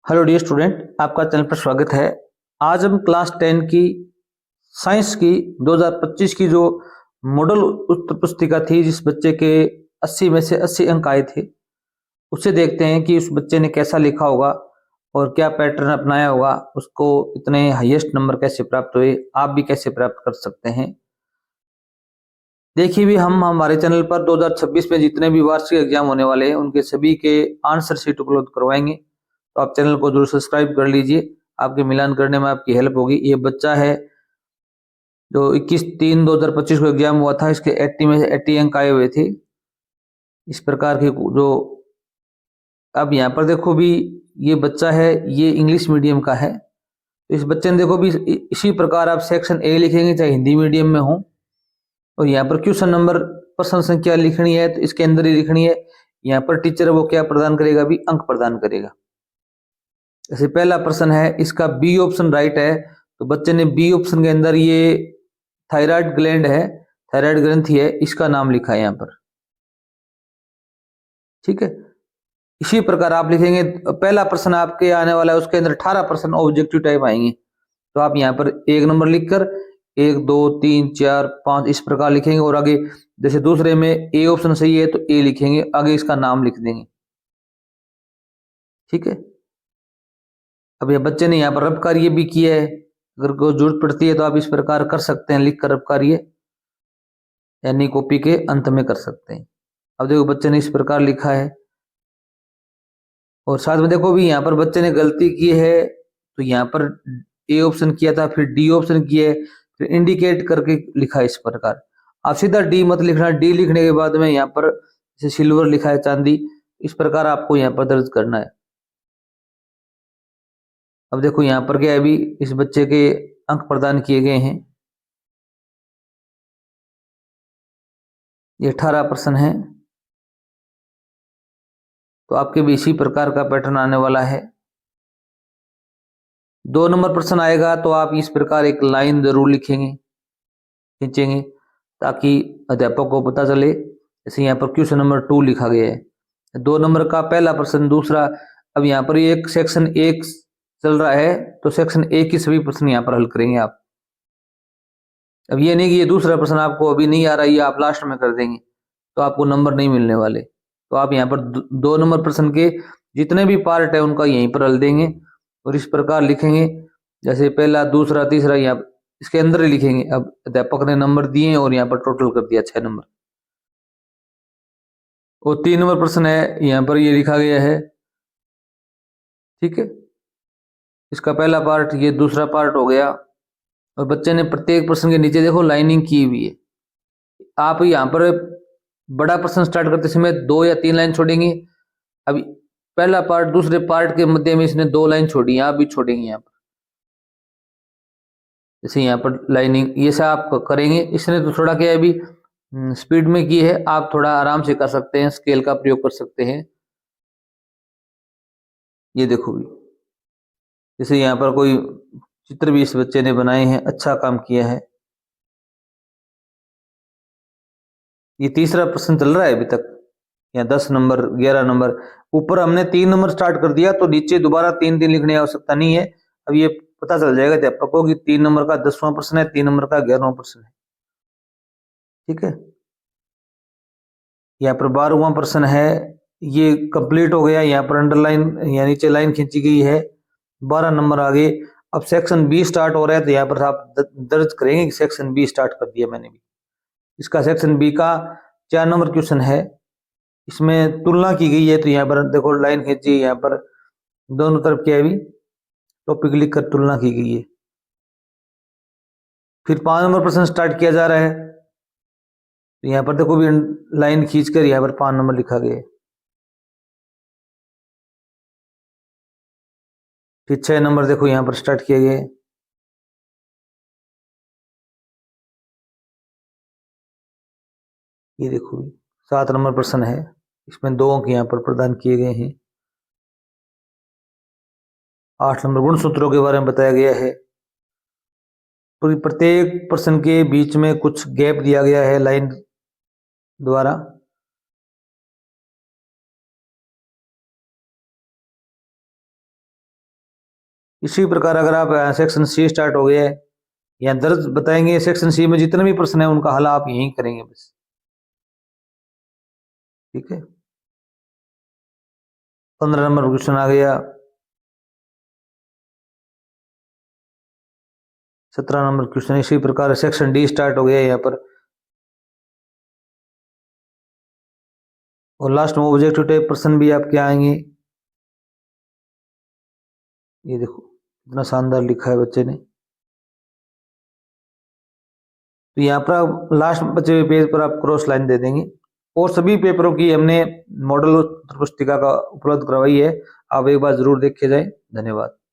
Hello dear student, आपका channel पर स्वागत है। आज हम क्लास 10 की साइंस की 2025 की जो मॉडल उत्तर पुस्तिका थी, जिस बच्चे के 80 में से 80 अंक आए थे, उससे देखते हैं कि उस बच्चे ने कैसा लिखा होगा और क्या पैटर्न अपनाया होगा, उसको इतने हाईएस्ट नंबर कैसे प्राप्त हुए, आप भी कैसे प्राप्त कर सकते हैं। देखिए भी हम हमारे चैनल पर 2026 में जितने भी वार्षिक एग्जाम होने वाले हैं उनके सभी के आंसर शीट उपलब्ध करवाएंगे, तो आप चैनल को जरूर सब्सक्राइब कर लीजिए। आपके मिलान करने में आपकी हेल्प होगी। ये बच्चा है जो 21/3/2025 को एग्जाम हुआ था, इसके 80 में से 80 अंक आए हुए थे। इस प्रकार की जो अब यहाँ पर देखो भी, ये बच्चा है, ये इंग्लिश मीडियम का है, तो इस बच्चे ने देखो भी इसी प्रकार आप सेक्शन ए लिखेंगे चाहे हिंदी मीडियम में हो, और यहाँ पर क्वेश्चन नंबर प्रश्न संख्या लिखनी है तो इसके अंदर ही लिखनी है। यहाँ पर टीचर वो क्या प्रदान करेगा, भी अंक प्रदान करेगा। जैसे पहला प्रश्न है, इसका बी ऑप्शन राइट है, तो बच्चे ने बी ऑप्शन के अंदर ये थायराइड ग्लैंड है, थायराइड ग्रंथि है, इसका नाम लिखा है यहाँ पर। ठीक है, इसी प्रकार आप लिखेंगे। पहला प्रश्न आपके आने वाला है, उसके अंदर 18 प्रश्न ऑब्जेक्टिव टाइप आएंगे, तो आप यहाँ पर एक नंबर लिखकर 1 2 3 4 5 इस प्रकार लिखेंगे, और आगे जैसे दूसरे में ए ऑप्शन सही है तो ए लिखेंगे, आगे इसका नाम लिख देंगे। ठीक है, अब ये बच्चे ने यहाँ पर रब कार्य भी किया है, अगर कोई जरूरत पड़ती है तो आप इस प्रकार कर सकते हैं, लिख कर रब कार्य यानी कॉपी के अंत में कर सकते हैं। अब देखो बच्चे ने इस प्रकार लिखा है, और साथ में देखो भी यहाँ पर बच्चे ने गलती की है, तो यहाँ पर ए ऑप्शन किया था, फिर डी ऑप्शन किया है, फिर इंडिकेट करके लिखा है इस प्रकार। आप सीधा डी मत लिखना, डी लिखने के बाद में यहाँ पर जैसे सिल्वर लिखा है, चांदी, इस प्रकार आपको यहाँ पर दर्ज करना है। अब देखो यहाँ पर क्या है, अभी इस बच्चे के अंक प्रदान किए गए हैं, ये 18 प्रश्न है, तो आपके भी इसी प्रकार का पैटर्न आने वाला है। 2 नंबर प्रश्न आएगा तो आप इस प्रकार एक लाइन जरूर लिखेंगे, खींचेंगे, ताकि अध्यापक को पता चले। जैसे यहाँ पर क्वेश्चन नंबर 2 लिखा गया है, 2 नंबर का पहला प्रश्न, दूसरा। अब यहाँ पर एक सेक्शन 1 चल रहा है, तो सेक्शन 1 की सभी प्रश्न यहाँ पर हल करेंगे आप। अब ये नहीं कि ये दूसरा प्रश्न आपको अभी नहीं आ रहा, ये आप लास्ट में कर देंगे तो आपको नंबर नहीं मिलने वाले। तो आप यहाँ पर 2 नंबर प्रश्न के जितने भी पार्ट है उनका यहीं पर हल देंगे, और इस प्रकार लिखेंगे, जैसे पहला दूसरा तीसरा यहाँ इसके अंदर ही लिखेंगे। अब अध्यापक ने नंबर दिए और यहाँ पर टोटल कर दिया 6 नंबर। और 3 नंबर प्रश्न है, यहाँ पर ये लिखा गया है। ठीक है, इसका पहला पार्ट, ये दूसरा पार्ट हो गया, और बच्चे ने प्रत्येक प्रश्न के नीचे देखो लाइनिंग की हुई है। आप यहाँ पर बड़ा प्रश्न स्टार्ट करते समय 2 या 3 लाइन छोड़ेंगे। अभी पहला पार्ट दूसरे पार्ट के मध्य में इसने 2 लाइन छोड़ी, आप भी छोड़ेंगे यहाँ पर, जैसे यहाँ पर लाइनिंग, ये सब आप करेंगे। इसने तो थोड़ा क्या है, अभी स्पीड में की है, आप थोड़ा आराम से कर सकते हैं, स्केल का प्रयोग कर सकते हैं। ये देखो भी, जैसे यहाँ पर कोई चित्र भी इस बच्चे ने बनाए हैं, अच्छा काम किया है। ये तीसरा प्रश्न चल रहा है अभी तक, या 10 नंबर 11 नंबर, ऊपर हमने 3 नंबर स्टार्ट कर दिया, तो नीचे दोबारा 3 लिखने की आवश्यकता नहीं है। अब ये पता चल जाएगा अध्यापक को कि 3 नंबर का 10वां प्रश्न है, 3 नंबर का 11वां प्रश्न है। ठीक है, यहाँ पर 12वां प्रश्न है, ये कंप्लीट हो गया, यहाँ पर अंडरलाइन या नीचे लाइन खींची गई है, 12 नंबर आ गए। अब सेक्शन बी स्टार्ट हो रहा है, तो यहाँ पर आप दर्ज करेंगे कि सेक्शन बी स्टार्ट कर दिया मैंने भी। इसका सेक्शन बी का 4 नंबर क्वेश्चन है, इसमें तुलना की गई है, तो यहाँ पर देखो लाइन खींची, यहाँ पर दोनों तरफ क्या है, भी टॉपिक लिखकर तुलना की गई है। फिर 5 नंबर प्रश्न स्टार्ट किया जा रहा है, तो यहाँ पर देखो भी लाइन खींचकर यहाँ पर 5 नंबर लिखा गया है। फिर 6 नंबर देखो यहाँ पर स्टार्ट किए गए, ये देखो 7 नंबर प्रश्न है, इसमें 2 अंक यहाँ पर प्रदान किए गए हैं। 8 नंबर गुणसूत्रों के बारे में बताया गया है, प्रत्येक प्रश्न के बीच में कुछ गैप दिया गया है लाइन द्वारा। इसी प्रकार अगर आप सेक्शन सी स्टार्ट हो गया है, यहाँ दर्ज बताएंगे, सेक्शन सी में जितने भी प्रश्न है उनका हल आप यहीं करेंगे बस। ठीक है, 15 नंबर क्वेश्चन आ गया, 17 नंबर क्वेश्चन। इसी प्रकार सेक्शन डी स्टार्ट हो गया यहाँ पर, और लास्ट में ऑब्जेक्टिव टाइप प्रश्न भी आपके आएंगे। ये देखो इतना शानदार लिखा है बच्चे ने। तो यहाँ पर आप लास्ट बचे हुए पेज पर आप क्रॉस लाइन दे देंगे। और सभी पेपरों की हमने मॉडल उत्तर पुस्तिका का उपलब्ध करवाई है, आप एक बार जरूर देख के जाएं। धन्यवाद।